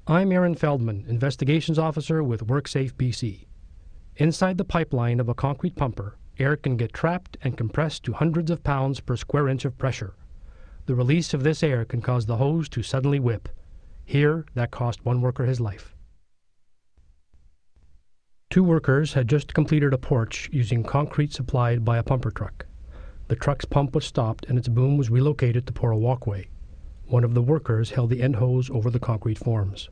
I'm Aaron Feldman, Investigations Officer with WorkSafeBC. Inside the pipeline of a concrete pumper, air can get trapped and compressed to hundreds of pounds per square inch of pressure. The release of this air can cause the hose to suddenly whip. Here, that cost one worker his life. Two workers had just completed a porch using concrete supplied by a pumper truck. The truck's pump was stopped and its boom was relocated to pour a walkway. One of the workers held the end hose over the concrete forms.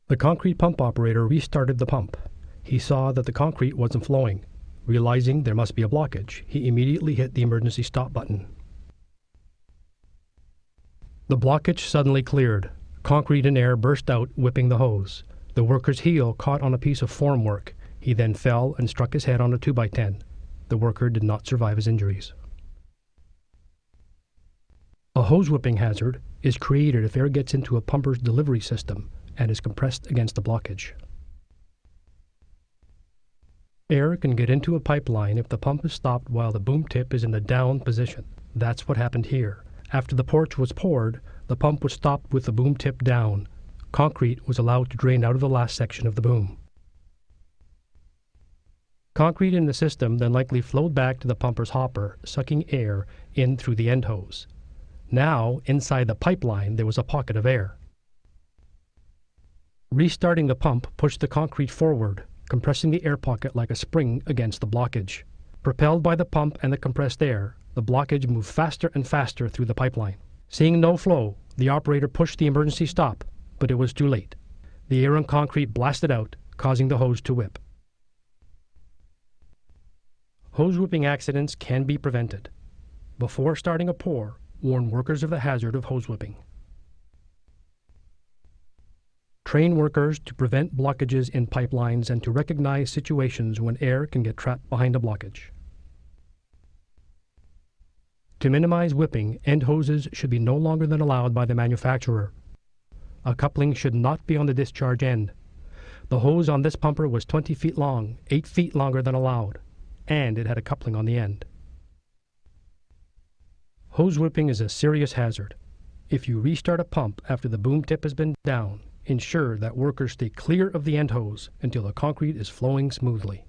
The concrete pump operator restarted the pump. He saw that the concrete wasn't flowing. Realizing there must be a blockage, he immediately hit the emergency stop button. The blockage suddenly cleared. Concrete and air burst out, whipping the hose. The worker's heel caught on a piece of formwork. He then fell and struck his head on a 2x10. The worker did not survive his injuries. A hose whipping hazard is created if air gets into a pumper's delivery system and is compressed against a blockage. Air can get into a pipeline if the pump is stopped while the boom tip is in the down position. That's what happened here. After the porch was poured, the pump was stopped with the boom tip down. Concrete was allowed to drain out of the last section of the boom. Concrete in the system then likely flowed back to the pumper's hopper, sucking air in through the end hose. Now, inside the pipeline, there was a pocket of air. Restarting the pump pushed the concrete forward, compressing the air pocket like a spring against the blockage. Propelled by the pump and the compressed air, the blockage moved faster and faster through the pipeline. Seeing no flow, the operator pushed the emergency stop, but it was too late. The air and concrete blasted out, causing the hose to whip. Hose whipping accidents can be prevented. Before starting a pour, warn workers of the hazard of hose whipping. Train workers to prevent blockages in pipelines and to recognize situations when air can get trapped behind a blockage. To minimize whipping, end hoses should be no longer than allowed by the manufacturer. A coupling should not be on the discharge end. The hose on this pumper was 20 feet long, 8 feet longer than allowed, and it had a coupling on the end. Hose whipping is a serious hazard. If you restart a pump after the boom tip has been down, ensure that workers stay clear of the end hose until the concrete is flowing smoothly.